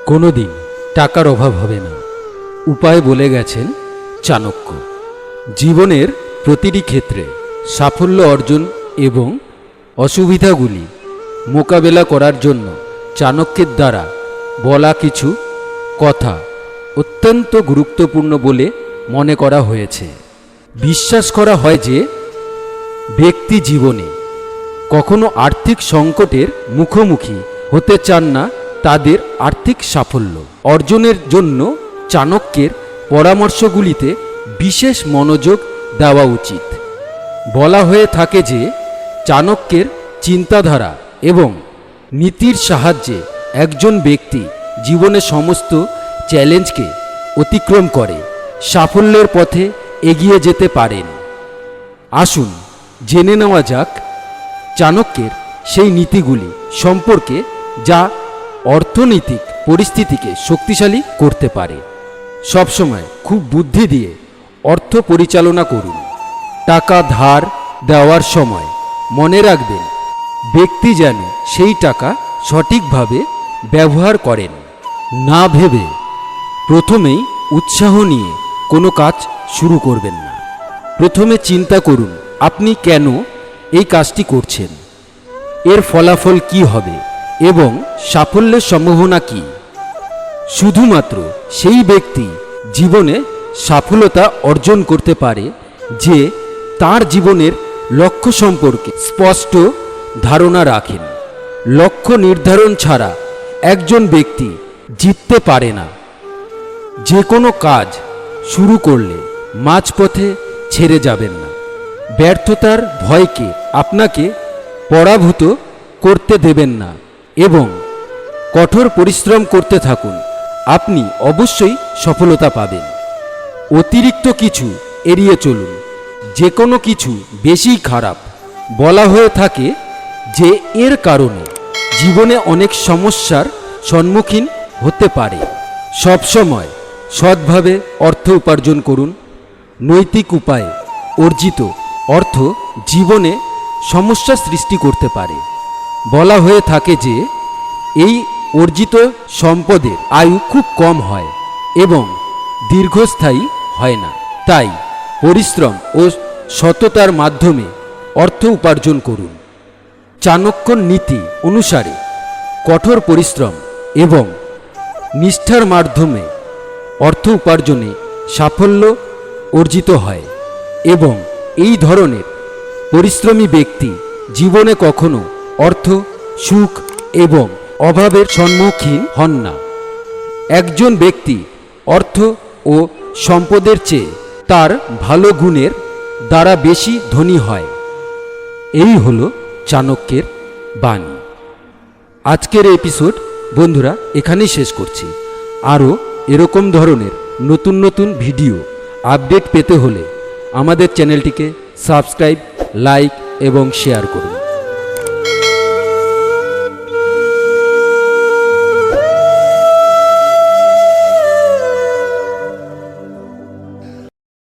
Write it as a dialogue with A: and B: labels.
A: কোনোদিন টাকার অভাব হবে না, উপায় বলে গেছেন চাণক্য। জীবনের প্রতিটি ক্ষেত্রে সাফল্য অর্জন এবং অসুবিধাগুলি মোকাবেলা করার জন্য চাণক্যের দ্বারা বলা কিছু কথা অত্যন্ত গুরুত্বপূর্ণ বলে মনে করা হয়েছে। বিশ্বাস করা হয় যে ব্যক্তি জীবনে কখনো আর্থিক সংকটের মুখোমুখি হতে চান না। তাদের আর্থিক সাফল্য অর্জনের জন্য চাণক্যের পরামর্শগুলিতে বিশেষ মনোযোগ দেওয়া উচিত। বলা হয়ে থাকে যে চাণক্যের চিন্তাধারা এবং নীতির সাহায্যে একজন ব্যক্তি জীবনে সমস্ত চ্যালেঞ্জকে অতিক্রম করে সাফল্যের পথে এগিয়ে যেতে পারেন। আসুন জেনে নেওয়া যাক চাণক্যের সেই নীতিগুলি সম্পর্কে, যা অর্থনৈতিক পরিস্থিতিকে শক্তিশালী করতে পারে। সবসময় খুব বুদ্ধি দিয়ে অর্থ পরিচালনা করুন। টাকা ধার দেওয়ার সময় মনে রাখবেন ব্যক্তি যেন সেই টাকা সঠিকভাবে ব্যবহার করেন। না ভেবে প্রথমেই উৎসাহ নিয়ে কোনো কাজ শুরু করবেন না। প্রথমে চিন্তা করুন আপনি কেন এই কাজটি করছেন, এর ফলাফল কি হবে এবং সাফল্যের সম্ভাবনা কি। শুধুমাত্র সেই ব্যক্তি জীবনে সফলতা অর্জন করতে পারে যে তার জীবনের লক্ষ্য সম্পর্কে স্পষ্ট ধারণা রাখেন। লক্ষ্য নির্ধারণ ছাড়া একজন ব্যক্তি জিততে পারে না। যে কোনো কাজ শুরু করলে মাঝপথে ছেড়ে যাবেন না। ব্যর্থতার ভয়কে আপনাকে পরাভূত করতে দেবেন না এবং কঠোর পরিশ্রম করতে থাকুন। আপনি অবশ্যই সফলতা পাবেন। অতিরিক্ত কিছু এড়িয়ে চলুন। যে কোনো কিছু বেশি খারাপ বলা হয়ে থাকে যে এর কারণে জীবনে অনেক সমস্যার সম্মুখীন হতে পারে। সবসময় সৎভাবে অর্থ উপার্জন করুন। নৈতিক উপায়ে অর্জিত অর্থ জীবনে সমস্যা সৃষ্টি করতে পারে। বলা হয়ে থাকে যে এই অর্জিত সম্পদের আয়ু খুব কম হয় এবং দীর্ঘস্থায়ী হয় না। তাই পরিশ্রম ও সততার মাধ্যমে অর্থ উপার্জন করুন। চাণক্যর নীতি অনুসারে কঠোর পরিশ্রম এবং নিষ্ঠার মাধ্যমে অর্থ উপার্জনে সাফল্য অর্জিত হয় এবং এই ধরনের পরিশ্রমী ব্যক্তি জীবনে কখনো অর্থ, সুখ এবং অভাবের সম্মুখীন হন না। একজন ব্যক্তি অর্থ ও সম্পদের চেয়ে তার ভালো গুণের দ্বারা বেশি ধনী হয়। এই হলো চাণক্যের বাণী। আজকের এপিসোড বন্ধুরা এখানেই শেষ করছি। আরও এরকম ধরনের নতুন নতুন ভিডিও আপডেট পেতে হলে আমাদের চ্যানেলটিকে সাবস্ক্রাইব, লাইক এবং শেয়ার করুন।